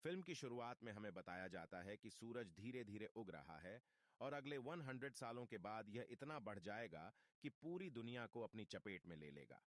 Film की शुरुआत में हमें बताया जाता है कि सूरज धीरे धीरे उग रहा है और अगले 100 सालों के बाद यह इतना बढ़ जाएगा कि पूरी दुनिया को अपनी चपेट में ले लेगा।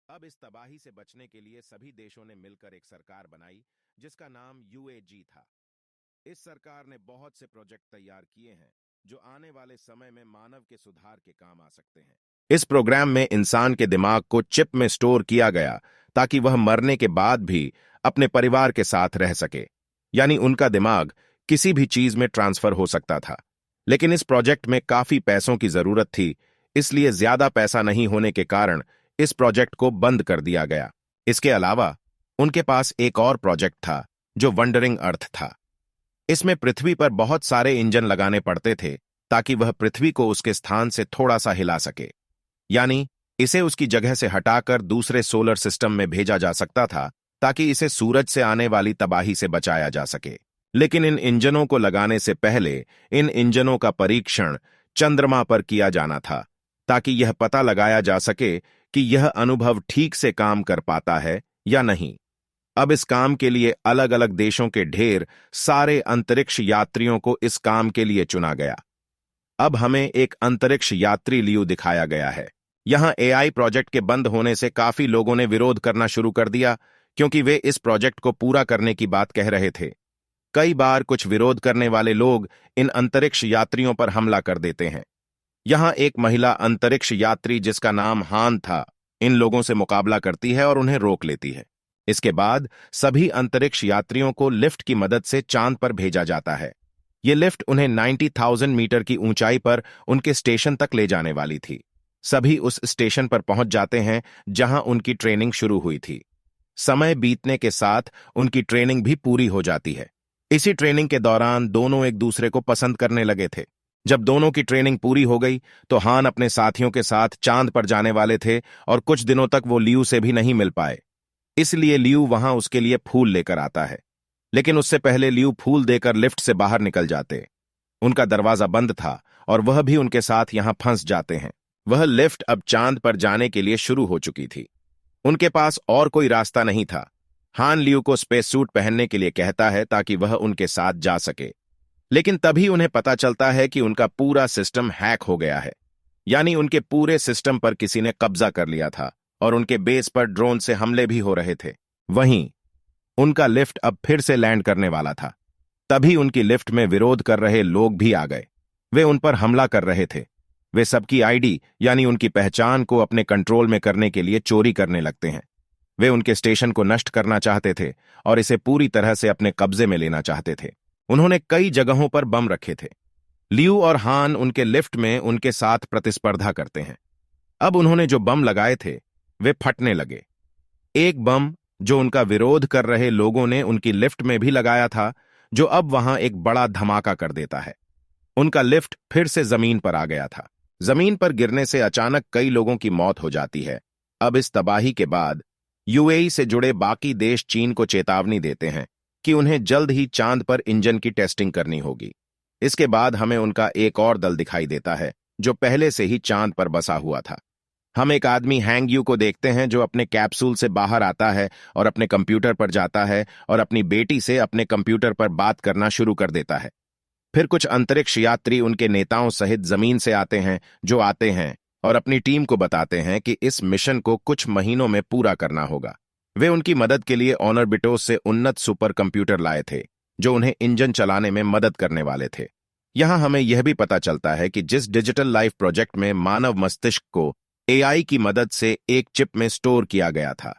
अब इस तबाही से बचने के लिए सभी देशों ने मिलकर एक सरकार बनाई जिसका नाम यूएजी था। इस सरकार ने बहुत से प्रोजेक्ट तैयार किए हैं जो आने वाले समय में मानव के सुधार के काम आ सकते हैं। इस प्रोग्राम में इंसान के दिमाग को चिप में स्टोर किया गया ताकि वह मरने के बाद भी अपने परिवार के साथ रह सके, यानी उनका दिमाग किसी भी चीज में ट्रांसफर हो सकता था। लेकिन इस प्रोजेक्ट में काफी पैसों की जरूरत थी, इसलिए ज्यादा पैसा नहीं होने के कारण इस प्रोजेक्ट को बंद कर दिया गया। इसके अलावा उनके पास एक और प्रोजेक्ट था जो वंडरिंग अर्थ था। इसमें पृथ्वी पर बहुत सारे इंजन लगाने पड़ते थे ताकि वह पृथ्वी को उसके स्थान से थोड़ा सा हिला सके, यानी इसे उसकी जगह से हटाकर दूसरे सोलर सिस्टम में भेजा जा सकता था ताकि इसे सूरज से आने वाली तबाही से बचाया जा सके। लेकिन इन इंजनों को लगाने से पहले इन इंजनों का परीक्षण चंद्रमा पर किया जाना था ताकि यह पता लगाया जा सके कि यह अनुभव ठीक से काम कर पाता है या नहीं। अब इस काम के लिए अलग अलग देशों के ढेर सारे अंतरिक्ष यात्रियों को इस काम के लिए चुना गया। अब हमें एक अंतरिक्ष यात्री लियो दिखाया गया है। यहां एआई प्रोजेक्ट के बंद होने से काफी लोगों ने विरोध करना शुरू कर दिया क्योंकि वे इस प्रोजेक्ट को पूरा करने की बात कह रहे थे। कई बार कुछ विरोध करने वाले लोग इन अंतरिक्ष यात्रियों पर हमला कर देते हैं। यहां एक महिला अंतरिक्ष यात्री जिसका नाम हान था इन लोगों से मुकाबला करती है और उन्हें रोक लेती है। इसके बाद सभी अंतरिक्ष यात्रियों को लिफ्ट की मदद से चांद पर भेजा जाता है। ये लिफ्ट उन्हें 90,000 मीटर की ऊंचाई पर उनके स्टेशन तक ले जाने वाली थी। सभी उस स्टेशन पर पहुंच जाते हैं जहां उनकी ट्रेनिंग शुरू हुई थी। समय बीतने के साथ उनकी ट्रेनिंग भी पूरी हो जाती है। इसी ट्रेनिंग के दौरान दोनों एक दूसरे को पसंद करने लगे थे। जब दोनों की ट्रेनिंग पूरी हो गई तो हान अपने साथियों के साथ चांद पर जाने वाले थे और कुछ दिनों तक वो लियू से भी नहीं मिल पाए। इसलिए लियू वहां उसके लिए फूल लेकर आता है, लेकिन उससे पहले लियू फूल देकर लिफ्ट से बाहर निकल जाते। उनका दरवाजा बंद था और वह भी उनके साथ यहां फंस जाते हैं। वह लिफ्ट अब चांद पर जाने के लिए शुरू हो चुकी थी। उनके पास और कोई रास्ता नहीं था। हान लियू को स्पेस सूट पहनने के लिए कहता है ताकि वह उनके साथ जा सके, लेकिन तभी उन्हें पता चलता है कि उनका पूरा सिस्टम हैक हो गया है, यानी उनके पूरे सिस्टम पर किसी ने कब्जा कर लिया था और उनके बेस पर ड्रोन से हमले भी हो रहे थे। वहीं उनका लिफ्ट अब फिर से लैंड करने वाला था। तभी उनकी लिफ्ट में विरोध कर रहे लोग भी आ गए। वे उन पर हमला कर रहे थे। वे सबकी आईडी यानी उनकी पहचान को अपने कंट्रोल में करने के लिए चोरी करने लगते हैं। वे उनके स्टेशन को नष्ट करना चाहते थे और इसे पूरी तरह से अपने कब्जे में लेना चाहते थे। उन्होंने कई जगहों पर बम रखे थे। लियू और हान उनके लिफ्ट में उनके साथ प्रतिस्पर्धा करते हैं। अब उन्होंने जो बम लगाए थे वे फटने लगे। एक बम जो उनका विरोध कर रहे लोगों ने उनकी लिफ्ट में भी लगाया था, जो अब वहां एक बड़ा धमाका कर देता है। उनका लिफ्ट फिर से जमीन पर आ गया था। जमीन पर गिरने से अचानक कई लोगों की मौत हो जाती है। अब इस तबाही के बाद यूएई से जुड़े बाकी देश चीन को चेतावनी देते हैं कि उन्हें जल्द ही चांद पर इंजन की टेस्टिंग करनी होगी। इसके बाद हमें उनका एक और दल दिखाई देता है जो पहले से ही चांद पर बसा हुआ था। हम एक आदमी हैंग यू को देखते हैं जो अपने कैप्सूल से बाहर आता है और अपने कंप्यूटर पर जाता है और अपनी बेटी से अपने कंप्यूटर पर बात करना शुरू कर देता है। फिर कुछ अंतरिक्ष यात्री उनके नेताओं सहित जमीन से आते हैं जो आते हैं और अपनी टीम को बताते हैं कि इस मिशन को कुछ महीनों में पूरा करना होगा। वे उनकी मदद के लिए ऑर्बिटोस से उन्नत सुपर कंप्यूटर लाए थे जो उन्हें इंजन चलाने में मदद करने वाले थे। यहां हमें यह भी पता चलता है कि जिस डिजिटल लाइफ प्रोजेक्ट में मानव मस्तिष्क को एआई की मदद से एक चिप में स्टोर किया गया था,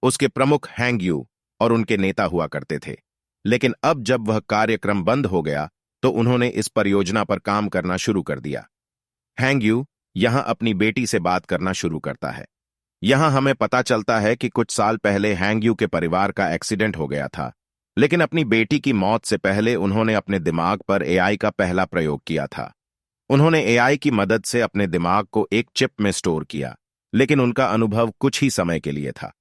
उसके प्रमुख हैंग यू और उनके नेता हुआ करते थे। लेकिन अब जब वह कार्यक्रम बंद हो गया तो उन्होंने इस परियोजना पर काम करना शुरू कर दिया। हैंग यू यहां अपनी बेटी से बात करना शुरू करता है। यहां हमें पता चलता है कि कुछ साल पहले हैंग यू के परिवार का एक्सीडेंट हो गया था, लेकिन अपनी बेटी की मौत से पहले उन्होंने अपने दिमाग पर एआई का पहला प्रयोग किया था। उन्होंने एआई की मदद से अपने दिमाग को एक चिप में स्टोर किया, लेकिन उनका अनुभव कुछ ही समय के लिए था।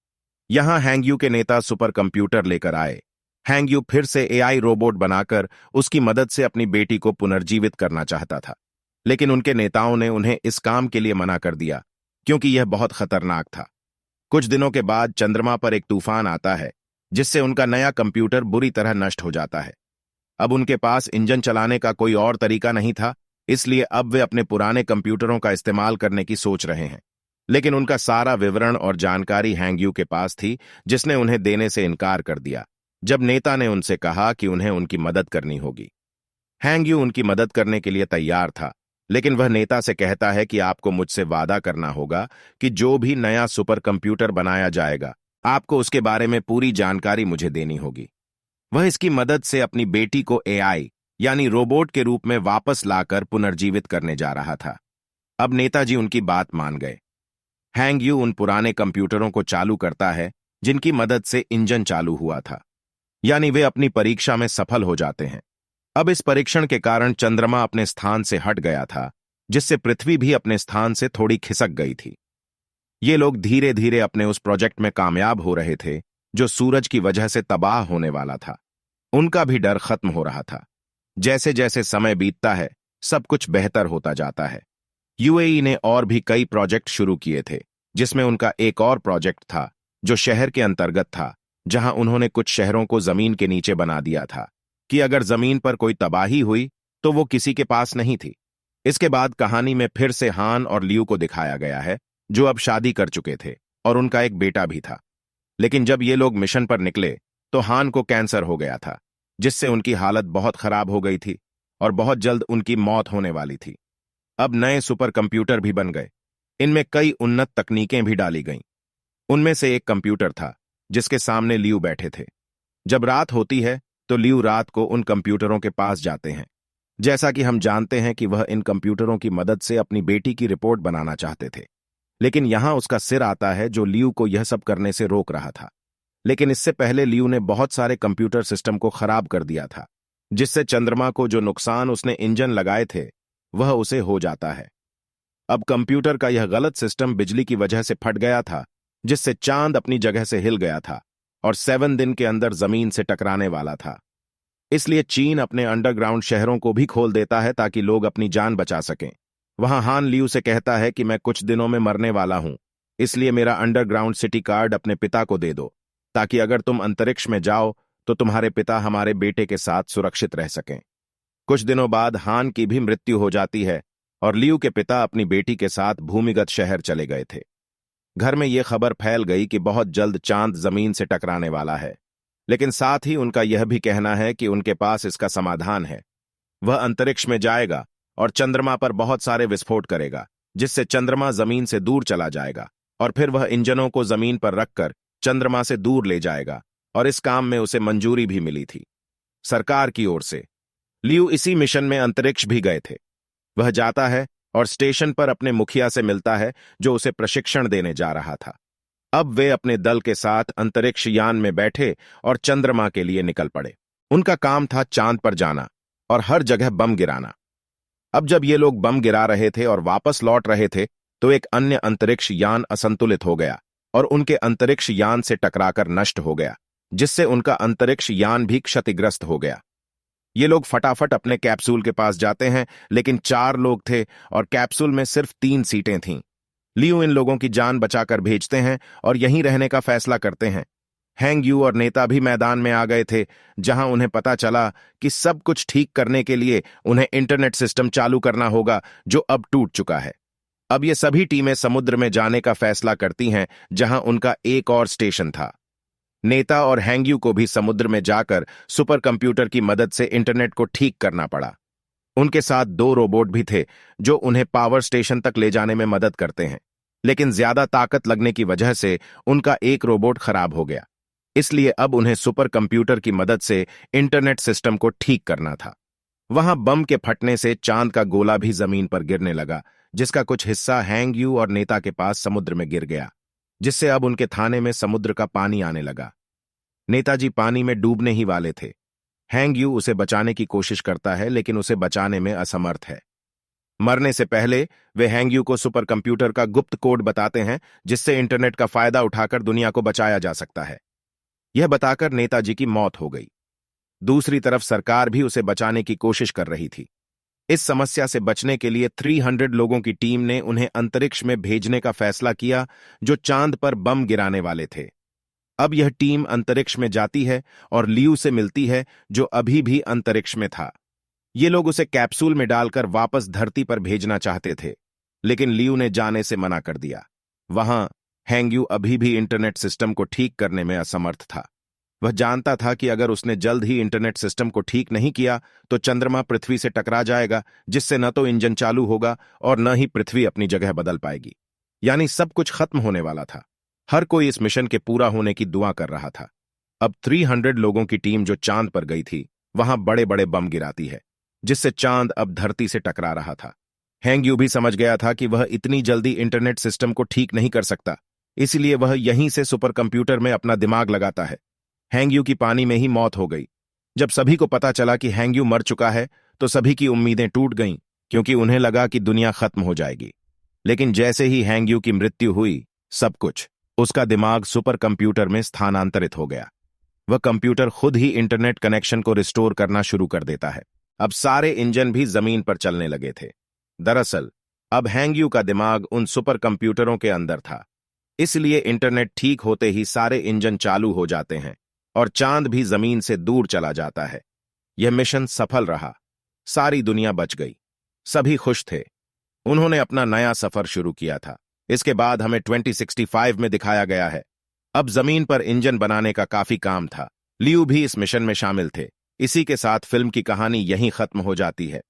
यहां हैंग यू के नेता सुपर कंप्यूटर लेकर आए। हैंग यू फिर से एआई रोबोट बनाकर उसकी मदद से अपनी बेटी को पुनर्जीवित करना चाहता था, लेकिन उनके नेताओं ने उन्हें इस काम के लिए मना कर दिया क्योंकि यह बहुत खतरनाक था। कुछ दिनों के बाद चंद्रमा पर एक तूफान आता है जिससे उनका नया कंप्यूटर बुरी तरह नष्ट हो जाता है। अब उनके पास इंजन चलाने का कोई और तरीका नहीं था, इसलिए अब वे अपने पुराने कंप्यूटरों का इस्तेमाल करने की सोच रहे हैं। लेकिन उनका सारा विवरण और जानकारी हैंगयू के पास थी, जिसने उन्हें देने से इनकार कर दिया जब नेता ने उनसे कहा कि उन्हें उनकी मदद करनी होगी। हैंगयू उनकी मदद करने के लिए तैयार था, लेकिन वह नेता से कहता है कि आपको मुझसे वादा करना होगा कि जो भी नया सुपर कंप्यूटर बनाया जाएगा, आपको उसके बारे में पूरी जानकारी मुझे देनी होगी। वह इसकी मदद से अपनी बेटी को एआई यानी रोबोट के रूप में वापस लाकर पुनर्जीवित करने जा रहा था। अब नेताजी उनकी बात मान गए। हैंगयू उन पुराने कंप्यूटरों को चालू करता है जिनकी मदद से इंजन चालू हुआ था, यानी वे अपनी परीक्षा में सफल हो जाते हैं। अब इस परीक्षण के कारण चंद्रमा अपने स्थान से हट गया था, जिससे पृथ्वी भी अपने स्थान से थोड़ी खिसक गई थी। ये लोग धीरे धीरे अपने उस प्रोजेक्ट में कामयाब हो रहे थे जो सूरज की वजह से तबाह होने वाला था। उनका भी डर खत्म हो रहा था। जैसे जैसे समय बीतता है, सब कुछ बेहतर होता जाता है। यूएई ने और भी कई प्रोजेक्ट शुरू किए थे, जिसमें उनका एक और प्रोजेक्ट था जो शहर के अंतर्गत था, जहां उन्होंने कुछ शहरों को जमीन के नीचे बना दिया था कि अगर जमीन पर कोई तबाही हुई तो वो किसी के पास नहीं थी। इसके बाद कहानी में फिर से हान और लियू को दिखाया गया है, जो अब शादी कर चुके थे और उनका एक बेटा भी था। लेकिन जब ये लोग मिशन पर निकले तो हान को कैंसर हो गया था, जिससे उनकी हालत बहुत खराब हो गई थी और बहुत जल्द उनकी मौत होने वाली थी। अब नए सुपर कंप्यूटर भी बन गए। इनमें कई उन्नत तकनीकें भी डाली गईं। उनमें से एक कंप्यूटर था जिसके सामने लियू बैठे थे। जब रात होती है तो लियू रात को उन कंप्यूटरों के पास जाते हैं। जैसा कि हम जानते हैं कि वह इन कंप्यूटरों की मदद से अपनी बेटी की रिपोर्ट बनाना चाहते थे, लेकिन यहां उसका सिर आता है जो लियू को यह सब करने से रोक रहा था। लेकिन इससे पहले लियू ने बहुत सारे कंप्यूटर सिस्टम को खराब कर दिया था, जिससे चंद्रमा को जो नुकसान उसने इंजन लगाए थे वह उसे हो जाता है। अब कंप्यूटर का यह गलत सिस्टम बिजली की वजह से फट गया था, जिससे चांद अपनी जगह से हिल गया था और 7 दिन के अंदर जमीन से टकराने वाला था। इसलिए चीन अपने अंडरग्राउंड शहरों को भी खोल देता है ताकि लोग अपनी जान बचा सकें। वहां हान लियू से कहता है कि मैं कुछ दिनों में मरने वाला हूं, इसलिए मेरा अंडरग्राउंड सिटी कार्ड अपने पिता को दे दो, ताकि अगर तुम अंतरिक्ष में जाओ तो तुम्हारे पिता हमारे बेटे के साथ सुरक्षित रह सकें। कुछ दिनों बाद हान की भी मृत्यु हो जाती है और लियू के पिता अपनी बेटी के साथ भूमिगत शहर चले गए थे। घर में यह खबर फैल गई कि बहुत जल्द चांद जमीन से टकराने वाला है, लेकिन साथ ही उनका यह भी कहना है कि उनके पास इसका समाधान है। वह अंतरिक्ष में जाएगा और चंद्रमा पर बहुत सारे विस्फोट करेगा, जिससे चंद्रमा जमीन से दूर चला जाएगा और फिर वह इंजनों को जमीन पर रखकर चंद्रमा से दूर ले जाएगा, और इस काम में उसे मंजूरी भी मिली थी सरकार की ओर से। लियू इसी मिशन में अंतरिक्ष भी गए थे। वह जाता है और स्टेशन पर अपने मुखिया से मिलता है जो उसे प्रशिक्षण देने जा रहा था। अब वे अपने दल के साथ अंतरिक्ष यान में बैठे और चंद्रमा के लिए निकल पड़े। उनका काम था चांद पर जाना और हर जगह बम गिराना। अब जब ये लोग बम गिरा रहे थे और वापस लौट रहे थे तो एक अन्य अंतरिक्ष यान असंतुलित हो गया और उनके अंतरिक्ष यान से टकराकर नष्ट हो गया, जिससे उनका अंतरिक्ष यान भी क्षतिग्रस्त हो गया। ये लोग फटाफट अपने कैप्सूल के पास जाते हैं, लेकिन 4 लोग थे और कैप्सूल में सिर्फ 3 सीटें थीं। लियू इन लोगों की जान बचाकर भेजते हैं और यहीं रहने का फैसला करते हैं। हैंगयू और नेता भी मैदान में आ गए थे, जहां उन्हें पता चला कि सब कुछ ठीक करने के लिए उन्हें इंटरनेट सिस्टम चालू करना होगा, जो अब टूट चुका है। अब ये सभी टीमें समुद्र में जाने का फैसला करती हैं, जहां उनका एक और स्टेशन था। नेता और हैंगयू को भी समुद्र में जाकर सुपर कंप्यूटर की मदद से इंटरनेट को ठीक करना पड़ा। उनके साथ 2 रोबोट भी थे जो उन्हें पावर स्टेशन तक ले जाने में मदद करते हैं, लेकिन ज्यादा ताकत लगने की वजह से उनका एक रोबोट खराब हो गया। इसलिए अब उन्हें सुपर कंप्यूटर की मदद से इंटरनेट सिस्टम को ठीक करना था। वहां बम के फटने से चांद का गोला भी जमीन पर गिरने लगा, जिसका कुछ हिस्सा हैंगयू और नेता के पास समुद्र में गिर गया, जिससे अब उनके थाने में समुद्र का पानी आने लगा। नेताजी पानी में डूबने ही वाले थे। हैंगयू उसे बचाने की कोशिश करता है, लेकिन उसे बचाने में असमर्थ है। मरने से पहले वे हैंगयू को सुपर कंप्यूटर का गुप्त कोड बताते हैं, जिससे इंटरनेट का फायदा उठाकर दुनिया को बचाया जा सकता है। यह बताकर नेताजी की मौत हो गई। दूसरी तरफ सरकार भी उसे बचाने की कोशिश कर रही थी। इस समस्या से बचने के लिए 300 लोगों की टीम ने उन्हें अंतरिक्ष में भेजने का फैसला किया, जो चांद पर बम गिराने वाले थे। अब यह टीम अंतरिक्ष में जाती है और लियू से मिलती है, जो अभी भी अंतरिक्ष में था। ये लोग उसे कैप्सूल में डालकर वापस धरती पर भेजना चाहते थे, लेकिन लियू ने जाने से मना कर दिया। वहां हैंगयू अभी भी इंटरनेट सिस्टम को ठीक करने में असमर्थ था। वह जानता था कि अगर उसने जल्द ही इंटरनेट सिस्टम को ठीक नहीं किया तो चंद्रमा पृथ्वी से टकरा जाएगा, जिससे न तो इंजन चालू होगा और न ही पृथ्वी अपनी जगह बदल पाएगी। यानी सब कुछ खत्म होने वाला था। हर कोई इस मिशन के पूरा होने की दुआ कर रहा था। अब 300 लोगों की टीम जो चांद पर गई थी, वहां बड़े बड़े बम गिराती है, जिससे चांद अब धरती से टकरा रहा था। हैंगयू भी समझ गया था कि वह इतनी जल्दी इंटरनेट सिस्टम को ठीक नहीं कर सकता, इसलिए वह यहीं से सुपर कंप्यूटर में अपना दिमाग लगाता है। हैंगयू की पानी में ही मौत हो गई। जब सभी को पता चला कि हैंगयू मर चुका है, तो सभी की उम्मीदें टूट गईं, क्योंकि उन्हें लगा कि दुनिया खत्म हो जाएगी। लेकिन जैसे ही हैंगयू की मृत्यु हुई, सब कुछ, उसका दिमाग सुपर कंप्यूटर में स्थानांतरित हो गया। वह कंप्यूटर खुद ही इंटरनेट कनेक्शन को रिस्टोर करना शुरू कर देता है। अब सारे इंजन भी जमीन पर चलने लगे थे। दरअसल अब हैंगयू का दिमाग उन सुपर कंप्यूटरों के अंदर था, इसलिए इंटरनेट ठीक होते ही सारे इंजन चालू हो जाते हैं और चांद भी जमीन से दूर चला जाता है। यह मिशन सफल रहा। सारी दुनिया बच गई। सभी खुश थे। उन्होंने अपना नया सफर शुरू किया था। इसके बाद हमें 2065 में दिखाया गया है। अब जमीन पर इंजन बनाने का काफी काम था। लियू भी इस मिशन में शामिल थे। इसी के साथ फिल्म की कहानी यहीं खत्म हो जाती है।